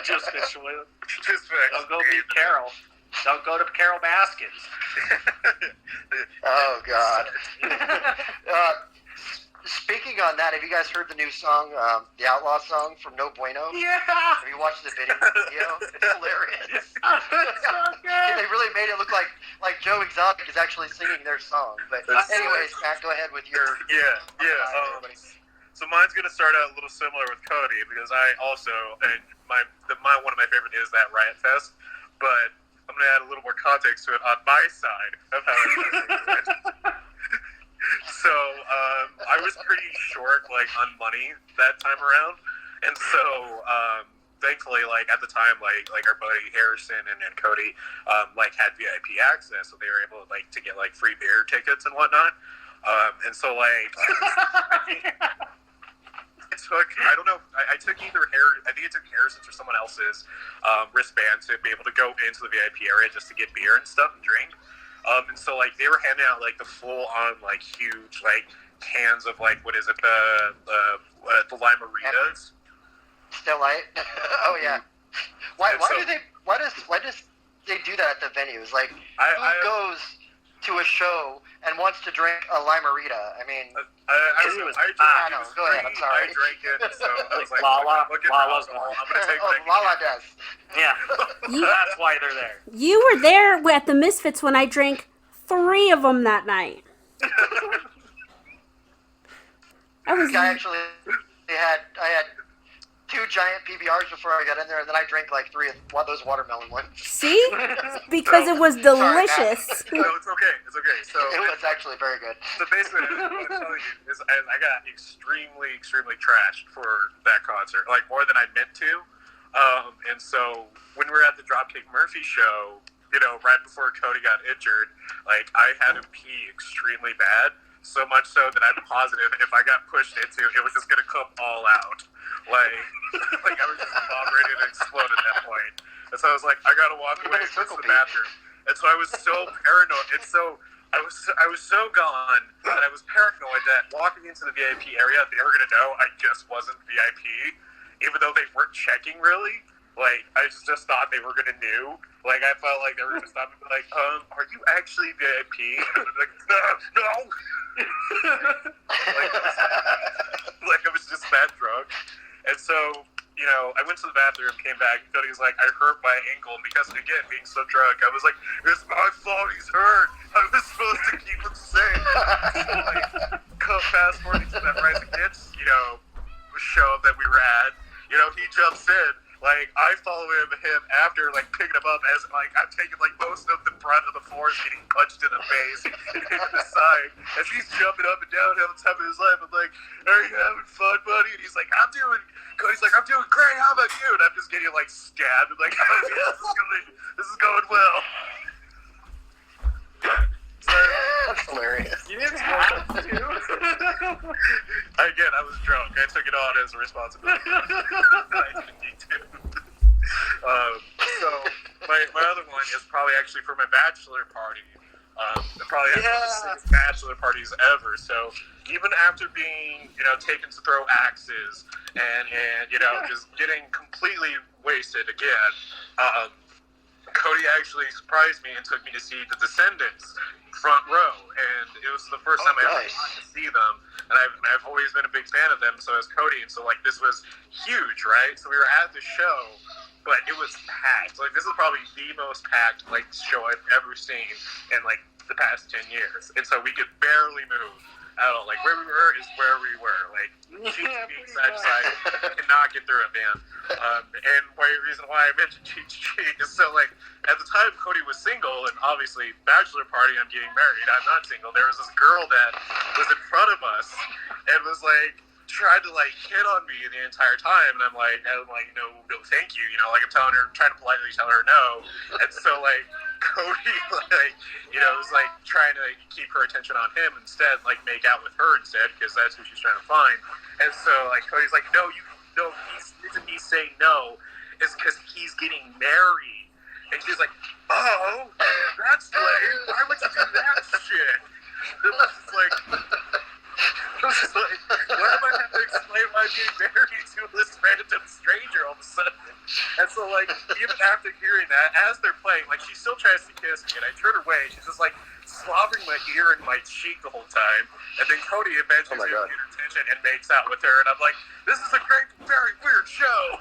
Just fish oil. Just fish. Don't go meet Carol. Don't go to Carol Baskins. Oh, God. Speaking on that, have you guys heard the new song, the Outlaw song from No Bueno? Yeah. Have you watched the video? It's hilarious. So good. They really made it look like Joe Exotic is actually singing their song. But anyways, Matt, go ahead with your... Yeah. So mine's going to start out a little similar with Cody because I also, and one of my favorite is that Riot Fest, but I'm going to add a little more context to it on my side of how it. So I was pretty short, like, on money that time around, and so thankfully, like, at the time, like our buddy Harrison and Cody, like, had VIP access, so they were able, like, to get, like, free beer tickets and whatnot, and so, like, I don't know, I took I think it took Harrison's or someone else's wristband to be able to go into the VIP area just to get beer and stuff and drink. And so, like, they were handing out, like, the full-on, like, huge, like, cans of, like, what is it, the Limeritas? Still Light? Oh, yeah. Why does they do that at the venues? Like, who goes to a show and wants to drink a limerita. I mean, I know. Go ahead. I'm sorry. I drank it, so I was like, Lala, look at Lala's alcohol. one. I'm gonna take it. Lala does. Yeah, You- that's why they're there. You were there at the Misfits when I drank 3 of them that night. I was. I actually had 2 giant PBRs before I got in there, and then I drank like 3 of those watermelon ones. See? Because it was delicious. No, it's okay. It's okay. So It was actually very good. So basically, what I'm telling you is, I got extremely, extremely trashed for that concert, like more than I meant to. And so when we were at the Dropkick Murphy show, you know, right before Cody got injured, like I had to pee extremely bad, so much so that I'm positive if I got pushed into, it was just gonna come all out. Like I was just about ready to explode at that point. And so I was like, I gotta walk away to the bathroom. And so I was so paranoid. And so I was so gone that I was paranoid that walking into the VIP area, they were gonna know I just wasn't VIP, even though they weren't checking really. Like I just thought they were gonna know. Like I felt like they were gonna stop and be like, are you actually VIP? And I'd be like, no. like I was just that drunk. And so, you know, I went to the bathroom, came back, and Cody was like, I hurt my ankle, and because, again, being so drunk, I was like, it's my fault he's hurt. I was supposed to keep him safe. Fast forwarding to that Rise Against, you know, show that we were at, you know, he jumps in. Like, I follow him after, like, picking him up as, like, I'm taking, like, most of the brunt of the force, getting punched in the face and hit to the side. And he's jumping up and down, having the time of his life. I'm like, are you having fun, buddy? And he's like, Cody's like, I'm doing great. How about you? And I'm just getting, like, stabbed. I'm like, oh, yeah, this is going well. That's hilarious. You didn't have to. Again, I was drunk. I took it on as a responsibility. I didn't need to. So my other one is probably actually for my bachelor party. Probably one of the sickest bachelor parties ever. So even after being, you know, taken to throw axes and you know, just getting completely wasted again, Cody actually surprised me and took me to see The Descendants front row, and it was the first time I ever got to see them, and I've always been a big fan of them, so as Cody, and so like this was huge, right? So we were at the show, but it was packed. Like this is probably the most packed like show I've ever seen in like the past 10 years, and so we could barely move at all. Like where we were is where we were, like cheek to cheek, side to side, cannot get through it, man. And the reason why I mentioned cheek to cheek is so like at the time Cody was single, and obviously bachelor party, I'm getting married, I'm not single. There was this girl that was in front of us and was like tried to like hit on me the entire time, and I'm like no thank you, you know, like I'm trying to politely tell her no, and so like Cody like, you know, was like trying to keep her attention on him instead, like make out with her instead, because that's who she's trying to find. And so like Cody's like, no, the reason he's saying no is because he's getting married. And she's like, oh, that's lame. Why would you do that shit? It was just like, why am I having to explain why I'm getting married to this random stranger all of a sudden? And so, like, even after hearing that, as they're playing, like, she still tries to kiss me, and I turn away. She's just, like, slobbering my ear and my cheek the whole time. And then Cody eventually gets her attention and makes out with her, and I'm like, this is a great, very weird show.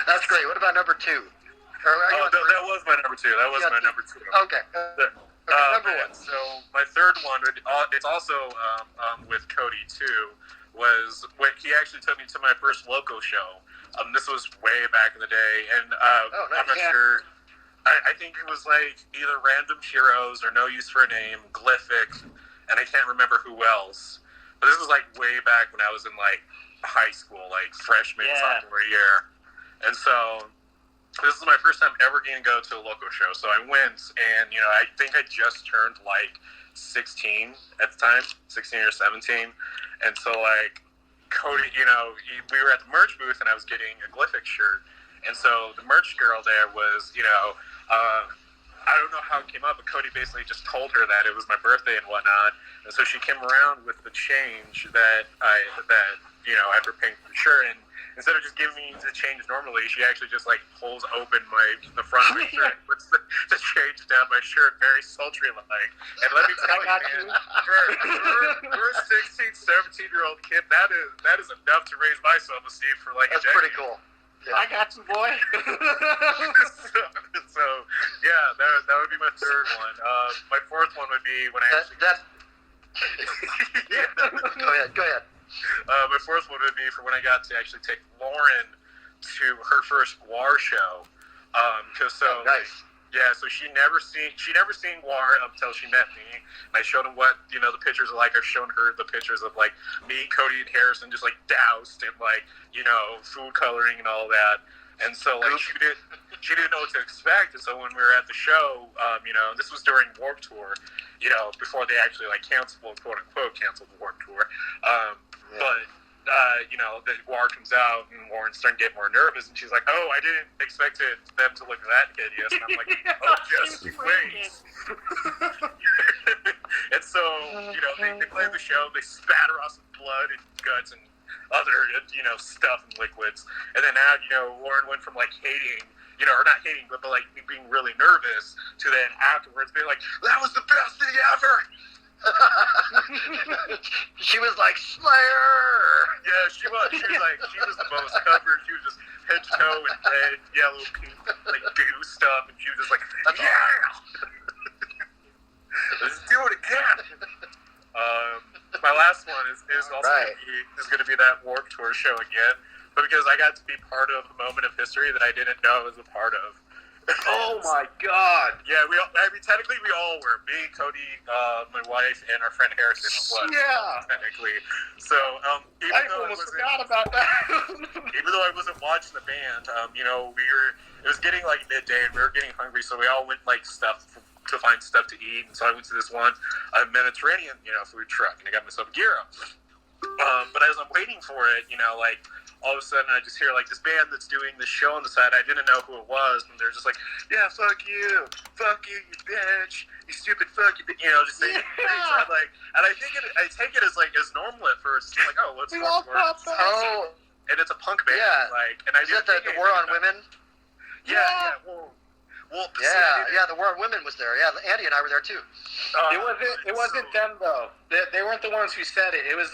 That's great. What about number 2? That was my number 2. That was my number 2. Okay. Number 1. So my third one, it's also with Cody too, was when he actually took me to my first local show. This was way back in the day, and nice. I'm not sure. I think it was like either Random Heroes or No Use for a Name, Glyphic, and I can't remember who else. But this was like way back when I was in like high school, like freshman, sophomore year. And so this is my first time ever getting to go to a local show. So I went, and, you know, I think I just turned like 16 at the time, 16 or 17. And so like Cody, you know, we were at the merch booth, and I was getting a Glyphic shirt. And so the merch girl there was, you know, I don't know how it came up, but Cody basically just told her that it was my birthday and whatnot. And so she came around with the change that you know, after paying for the shirt, and instead of just giving me the change normally, she actually just like pulls open the front of my shirt, puts the change down my shirt, very sultry like. And let me tell you, man, for a 16, 17-year-old kid, that is enough to raise my self-esteem for like That's a decade. pretty cool. Yeah. I got you, boy. so yeah, that would be my third one. My fourth one would be when I actually. Yeah. Go ahead. My fourth one would be for when I got to actually take Lauren to her first GWAR show. Nice. Yeah, so she never seen GWAR until she met me. And I showed him what the pictures are like. I've shown her the pictures of like me, Cody, and Harrison just like doused in like food coloring and all that. And so like she didn't know what to expect. And so when we were at the show, this was during Warped Tour, before they actually like canceled, quote unquote, canceled the Warped Tour. But the GWAR comes out and Lauren's starting to get more nervous, and she's like, "Oh, I didn't expect them to look that hideous." And I'm like, "Oh, just wait." And so, they play the show, they spatter us with blood and guts and other, stuff and liquids. And then now, Lauren went from like hating, or not hating, but like being really nervous to then afterwards being like, "That was the best thing ever." She was like Slayer. Yeah, she was the most covered. She was just head to toe in red, yellow, pink, like goo stuff, and she was just like, let's do it again. My last one is also going to be that Warped Tour show again, but because I got to be part of a moment of history that I didn't know I was a part of. Oh my God! Yeah, technically we all were. Me, Cody, my wife, and our friend Harrison was. Yeah. Technically. So, I almost forgot about that. Even though I wasn't watching the band, it was getting like midday and we were getting hungry, so we all went like to find stuff to eat. And so I went to this one Mediterranean, food truck, and I got myself a gyro. But as I'm waiting for it, all of a sudden I just hear like this band that's doing this show on the side. I didn't know who it was, and they're just like, "Yeah, fuck you, you bitch, you stupid fuck, you," just saying things. And I take it as normal at first. I'm like, "Oh, let's watch more." Oh, and it's a punk band. Yeah. And I is that the War on Women? Yeah. Yeah. The War on Women was there. Yeah, Andy and I were there too. It wasn't them though. They weren't the ones who said it. It was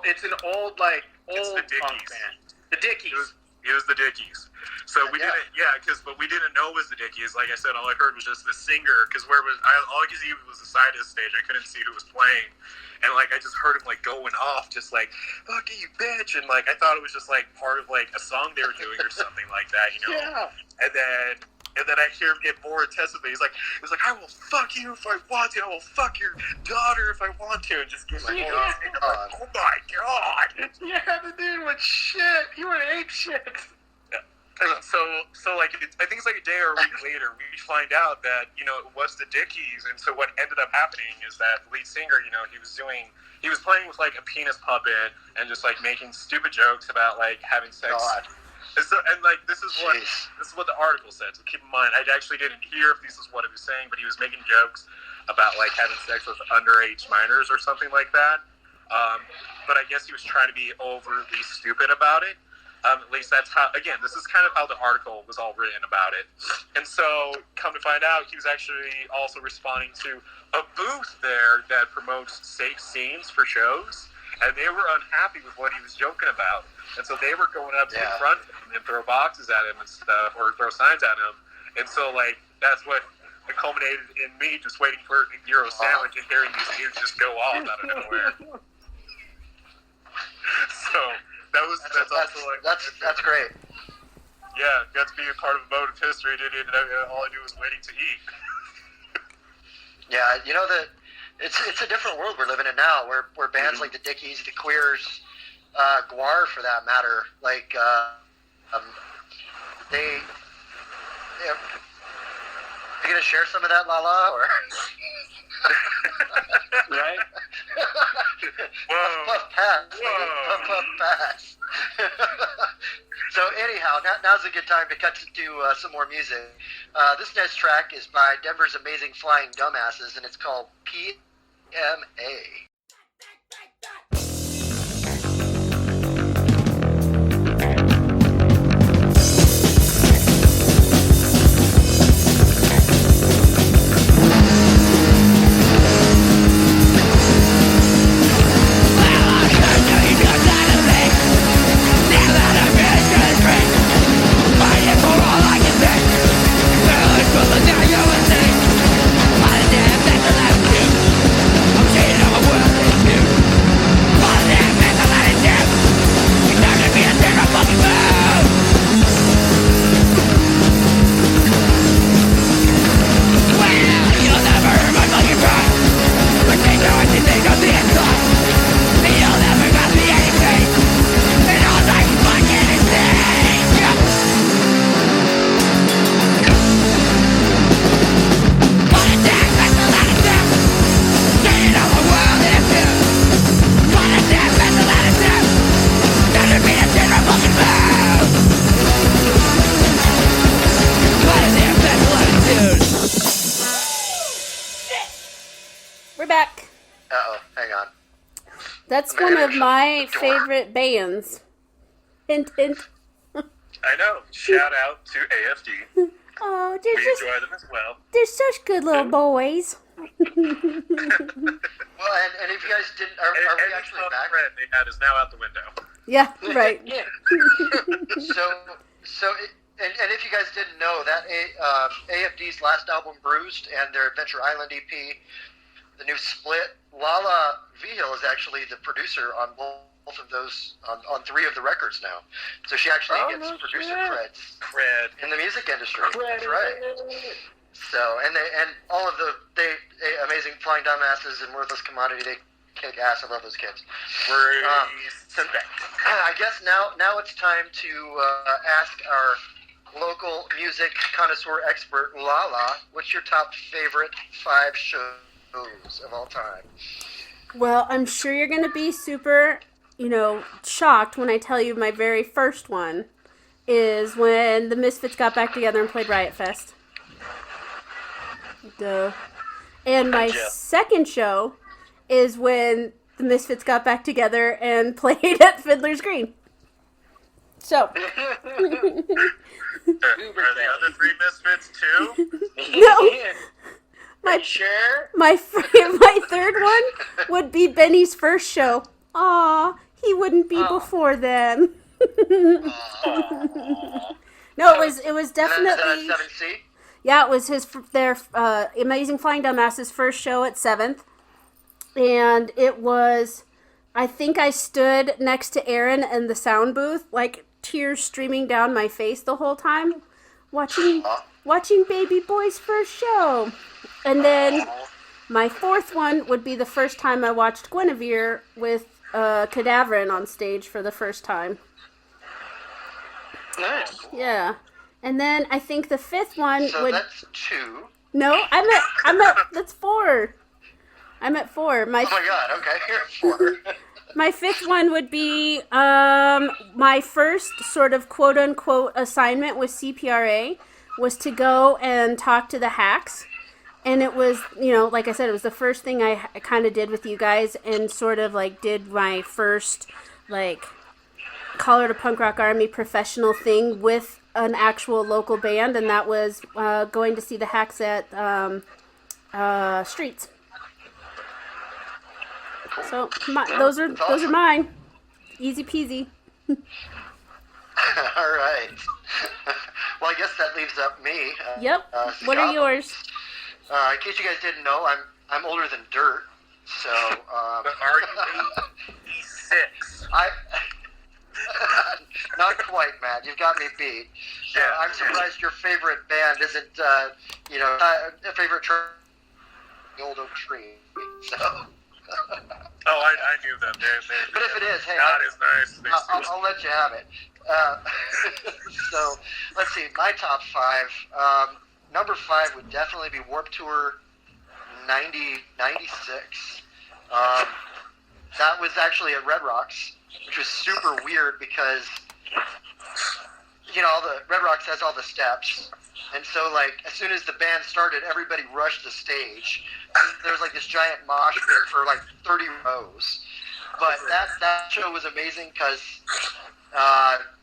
it's an old punk band. The Dickies. It was the Dickies. So we didn't know it was the Dickies. Like I said, all I heard was just the singer. Because all I could see was the side of the stage. I couldn't see who was playing. And like I just heard him like going off, just like "fuck you, bitch," and like I thought it was just like part of like a song they were doing or something like that, Yeah. And then I hear him get more intensive. He was like, "I will fuck you if I want to. I will fuck your daughter if I want to." And just get like, "Oh my God!" Yeah, the dude went shit. He went ape shit. So like I think it's like a day or a week later we find out that it was the Dickies, and so what ended up happening is that the lead singer he was playing with like a penis puppet and just like making stupid jokes about like having sex. God. And like this is what the article said. So keep in mind, I actually didn't hear if this is what it was saying, but he was making jokes about like having sex with underage minors or something like that. But I guess he was trying to be overly stupid about it. At least that's how. Again, this is kind of how the article was all written about it. And so, come to find out, he was actually also responding to a booth there that promotes safe scenes for shows, and they were unhappy with what he was joking about. And so they were going up to the front of him and throw boxes at him and stuff, or throw signs at him. And so, like, that's what culminated in me just waiting for a Euro sandwich and hearing these dudes just go off out of nowhere. So that's great. Yeah, got to be a part of a mode of history. All I do was waiting to eat. Yeah, that it's a different world we're living in now, where bands like the Dickies, the Queers, GWAR for that matter, like they you gonna share some of that, Lala, or? Right? Puff pass. Puff pass. So anyhow, now's a good time to cut to some more music. This next track is by Denver's Amazing Flying Dumbasses, and it's called PMA. hang on. That's one of my favorite bands. Hint, hint. I know. Shout out to AFD. Oh, We enjoy them as well. they're such good little boys. Well, and if you guys didn't, are we Any actually club back? friend they had is now out the window. Yeah, right. And if you guys didn't know, that AFD's last album, Bruised, and their Adventure Island EP, the new split, Lala Vigil is actually the producer on both of those, on 3 of the records now. So she actually gets producer creds in the music industry. That's right. So, and all of the amazing Flying Dumbasses and Worthless Commodity, they kick ass. I love those kids. So I guess now it's time to ask our local music connoisseur expert, Lala, what's your top favorite 5 shows of all time? Well, I'm sure you're going to be super, shocked when I tell you my very first one is when the Misfits got back together and played Riot Fest. Duh. And my second show is when the Misfits got back together and played at Fiddler's Green. So. Are the other 3 Misfits too? No. Sure. My third one would be Benny's first show. Aw, he wouldn't be before then. No, it was definitely. 7C? Yeah, it was their Amazing Flying Dumbasses' first show at 7th. And it was, I think I stood next to Aaron in the sound booth, like tears streaming down my face the whole time, watching Baby Boy's first show. And then my 4th one would be the first time I watched Guinevere with Cadaverin on stage for the first time. Nice. Yeah. And then I think the 5th one So would... that's 2. No, I'm at, that's 4. I'm at 4. Oh my god, okay, you're at 4. My 5th one would be my first sort of quote-unquote assignment with Cpra was to go and talk to the Hacks. And it was, like I said, it was the first thing I kind of did with you guys and sort of like did my first like Collar to Punk Rock Army professional thing with an actual local band. And that was going to see the Hacks at Streets. So those are mine. Easy peasy. All right. Well, I guess that leaves up me. Yep. What are yours? In case you guys didn't know, I'm older than dirt. So. But are you 86? Not quite, Matt. You've got me beat. Yeah. I'm surprised your favorite band isn't, a favorite the Old Oak Tree. So. Oh, I knew them. They're But if it is, hey, not as nice as they seem. I'll let you have it. So, let's see. My top 5. Number 5 would definitely be Warped Tour 96. That was actually at Red Rocks, which was super weird because, all the Red Rocks has all the steps. And so, like, as soon as the band started, everybody rushed the stage. There was, like, this giant mosh pit for, like, 30 rows. But that show was amazing because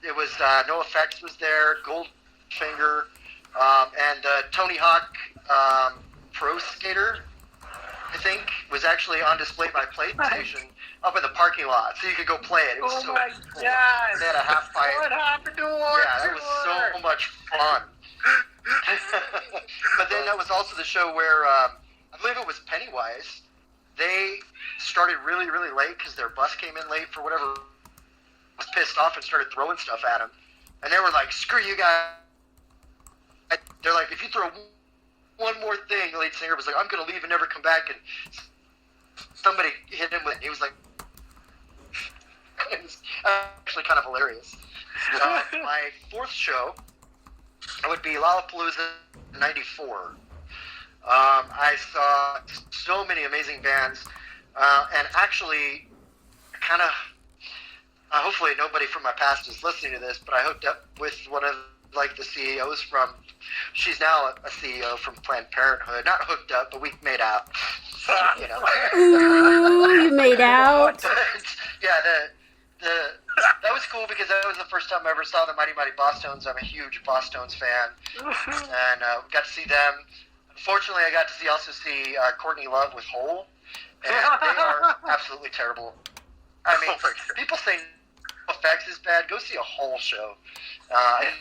it was NoFX was there, Goldfinger, and Tony Hawk Pro Skater, I think, was actually on display by PlayStation up in the parking lot. So you could go play it. It was so my cool. God. They had a half pipe. What happened to Yeah, it was so much fun. But then that was also the show where I believe it was Pennywise. They started really, really late because their bus came in late for whatever. Was pissed off and started throwing stuff at them, and they were like, "Screw you guys!" They're like, "If you throw one more thing," the lead singer was like, "I'm gonna leave and never come back." And somebody hit him with. He was like, it was actually kind of hilarious. My 4th show would be Lollapalooza '94. I saw so many amazing bands, and actually, kind of, hopefully nobody from my past is listening to this, but I hooked up with one of the CEOs from. She's now a CEO from Planned Parenthood. Not hooked up, but we made out. made out. But, yeah, that was cool because that was the first time I ever saw the Mighty Mighty Bosstones. I'm a huge Bosstones fan, and got to see them. Unfortunately, I got to also see Courtney Love with Hole, and they are absolutely terrible. I mean, people say Effects is bad. Go see a Hole show.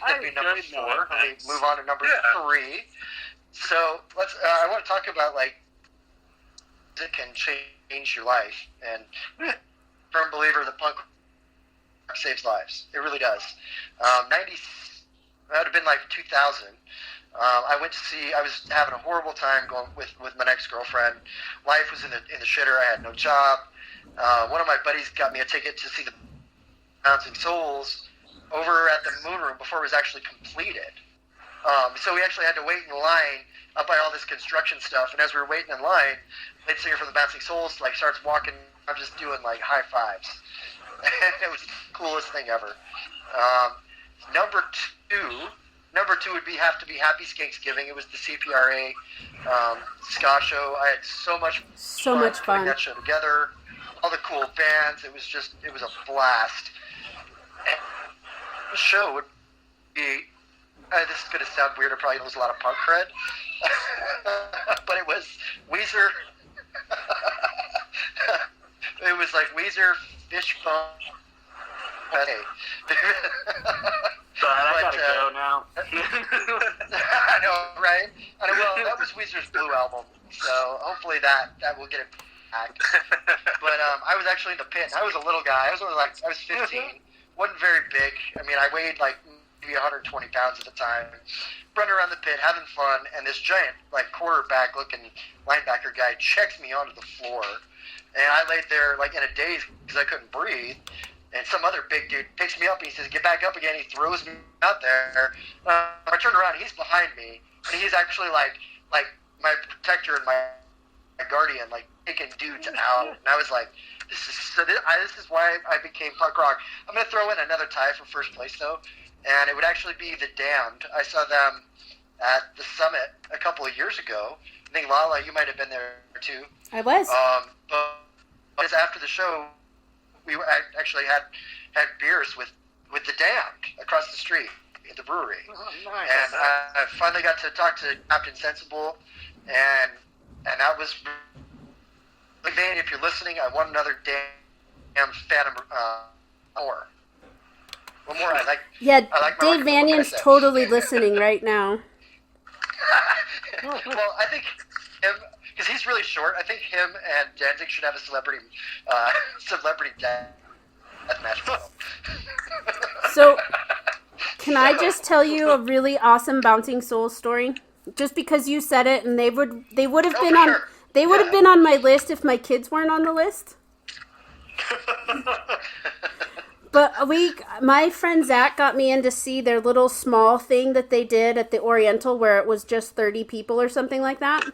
That'd be number 4. Let me move on to number 3. So I want to talk about like it can change your life, and firm believer that punk saves lives. It really does. That would have been like 2000. I went to see. I was having a horrible time going with my ex-girlfriend. Life was in the shitter. I had no job. One of my buddies got me a ticket to see the Bouncing Souls over at the Moon Room before it was actually completed. So we actually had to wait in line up by all this construction stuff. And as we were waiting in line, lead singer from the Bouncing Souls like starts walking. I'm just doing like high fives. It was the coolest thing ever. Number two would have to be Happy Skanksgiving. It was the CPRA ska show. I had so much fun putting that show together. All the cool bands. It was a blast. And the show would be. This is going to sound weird. I probably lose a lot of punk cred, but it was Weezer. It was like Weezer, Fishbone. Hey. I gotta go now. I know, right? Well, that was Weezer's Blue album, so hopefully that will get it back. But I was actually in the pit. I was a little guy. I was 15. Wasn't very big. I mean, I weighed like maybe 120 pounds at the time. Running around the pit, having fun, and this giant like quarterback-looking linebacker guy checks me onto the floor, and I laid there like in a daze because I couldn't breathe. And some other big dude picks me up and he says, "Get back up again." He throws me out there. I turn around, he's behind me, and he's actually like my protector and my guardian, like taking dudes out. And I was like, this is why I became punk rock. I'm gonna throw in another tie for first place though, and it would actually be the Damned. I saw them at the Summit a couple of years ago. I think Lala, you might have been there too. I was. But after the show, I actually had beers with the Damned across the street at the brewery. Oh, nice. And I finally got to talk to Captain Sensible, and that was Van, if you're listening, I want another damn Phantom more. One more. I like Dave Vanion's totally listening right now. Well, I think him, because he's really short. I think him and Danzig should have a celebrity death match. So, can I just tell you a really awesome Bouncing Souls story? Just because you said it, and they would have been on. Sure. They would have been on my list if my kids weren't on the list. But my friend Zach got me in to see their little small thing that they did at the Oriental where it was just 30 people or something like that.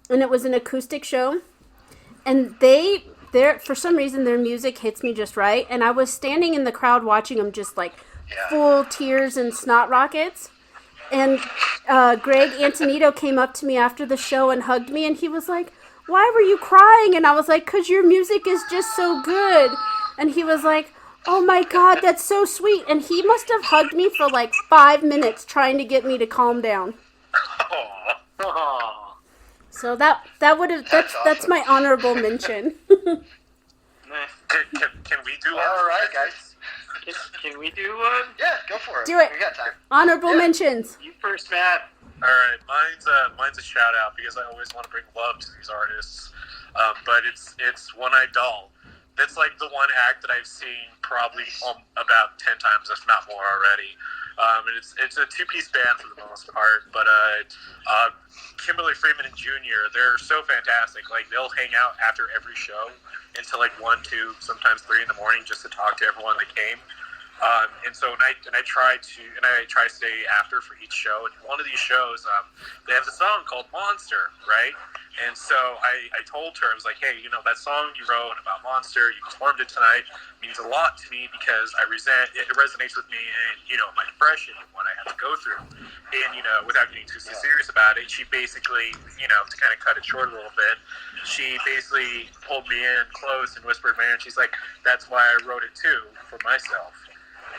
And it was an acoustic show. And for some reason, their music hits me just right. And I was standing in the crowd watching them just like full tears and snot rockets. And Greg Antonito came up to me after the show and hugged me. And he was like, "Why were you crying?" And I was like, "'Cause your music is just so good." And he was like, "Oh my God, that's so sweet." And he must have hugged me for like 5 minutes trying to get me to calm down. Aww. So that's awesome. my honorable mention. Can we do All right, guys. Can we do one? Yeah, go for it. Do it. We got time. Honorable mentions. You first, Matt. All right, mine's a shout out because I always want to bring love to these artists, but it's One Eyed Doll. That's like the one act that I've seen probably about 10 times, if not more already. And it's a two-piece band for the most part, but Kimberly Freeman and Jr., they're so fantastic. Like, they'll hang out after every show until like 1, 2, sometimes 3 in the morning just to talk to everyone that came. And so, I try to stay after for each show. And one of these shows, they have a song called Monster, right? And so I told her, I was like, hey, that song you wrote about Monster, you performed it tonight, means a lot to me because it resonates with me and, my depression and what I had to go through. And, without getting too serious about it, she basically, to kind of cut it short a little bit, she basically pulled me in close and whispered in my ear, and she's like, that's why I wrote it too, for myself.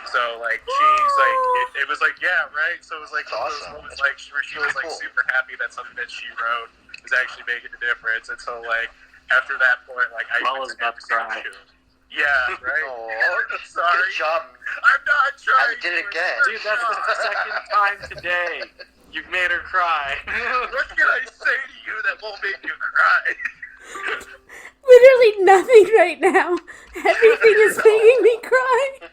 So, she's like, it was like, yeah, right? So it was like, awesome. It was like, she was like cool. super happy that something that she wrote is actually making a difference. And so, after that point, I was about to cry. Yeah, right? Oh, sorry. good job. I'm not trying. I did it again. Dude, that's the second time today you've made her cry. What can I say to you that won't make you cry? Literally nothing right now. Everything is making me cry.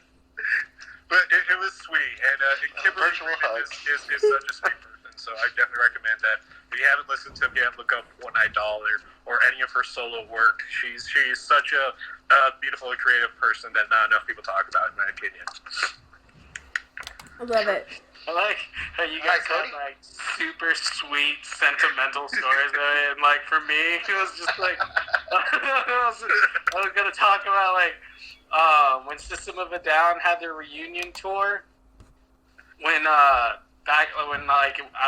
But it was sweet, and Kimberly Virtual Freeman hugs. is such a sweet person, so I definitely recommend that. If you haven't listened to him yet, look up One Night Doll or any of her solo work. She's such a beautiful and creative person that not enough people talk about, in my opinion. I love it. I like how you guys Cody? had super sweet, sentimental stories about it, and for me, it was just I was gonna talk about when System of a Down had their reunion tour, when I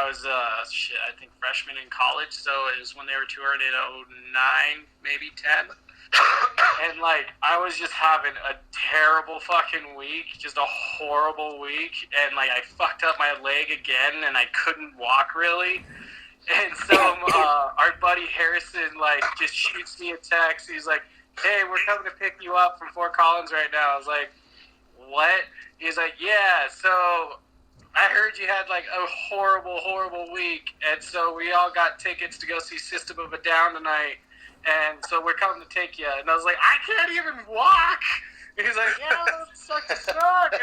was I think freshman in college, so it was when they were touring in 09, maybe 10. And I was just having a terrible fucking week, just a horrible week, and I fucked up my leg again, and I couldn't walk really. And so our buddy Harrison just shoots me a text. He's like, "Hey, we're coming to pick you up from Fort Collins right now." I was like, "What?" He's like, "Yeah, so I heard you had a horrible week, and so we all got tickets to go see System of a Down tonight. And so we're coming to take you." And I was like, "I can't even walk." And he's like, "Yeah, it sucks to suck."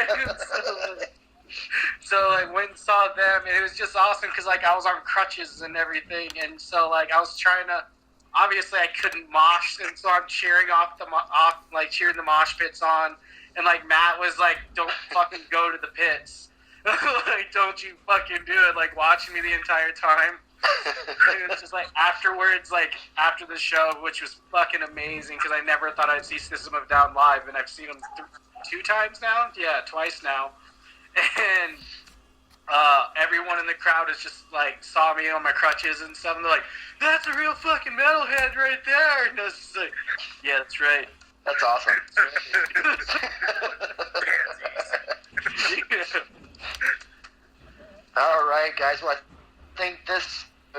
So went and saw them, and it was just awesome because I was on crutches and everything, and so I was trying to. Obviously, I couldn't mosh, and so I'm cheering cheering the mosh pits on, and Matt was like, "Don't fucking go to the pits." Don't you fucking do it, watching me the entire time. And it was just afterwards, after the show, which was fucking amazing because I never thought I'd see System of a Down live, and I've seen them 2 times now. Yeah, twice now. And everyone in the crowd is just saw me on my crutches and stuff, and they're like, "That's a real fucking metalhead right there." And I was just like, "Yeah, that's right." That's awesome. All right, guys. Well, I think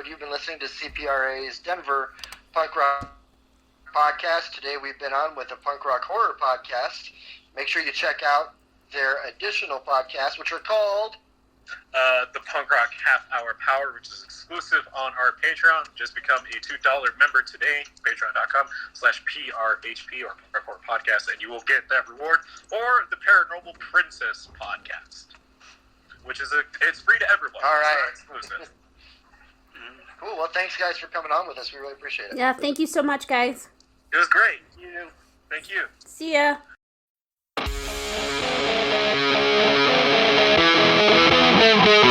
you've been listening to CPRA's Denver Punk Rock Podcast. Today we've been on with the Punk Rock Horror Podcast. Make sure you check out their additional podcasts, which are called the Punk Rock Half Hour Power, which is exclusive on our Patreon. Just become a $2 member today, patreon.com/PRHP or Punk Rock Horror Podcast, and you will get that reward. Or the Paranormal Princess Podcast, which is it's free to everyone. All right. It's exclusive. Cool. Well, thanks, guys, for coming on with us. We really appreciate it. Yeah, thank you so much, guys. It was great. Thank you. See ya. Thank you.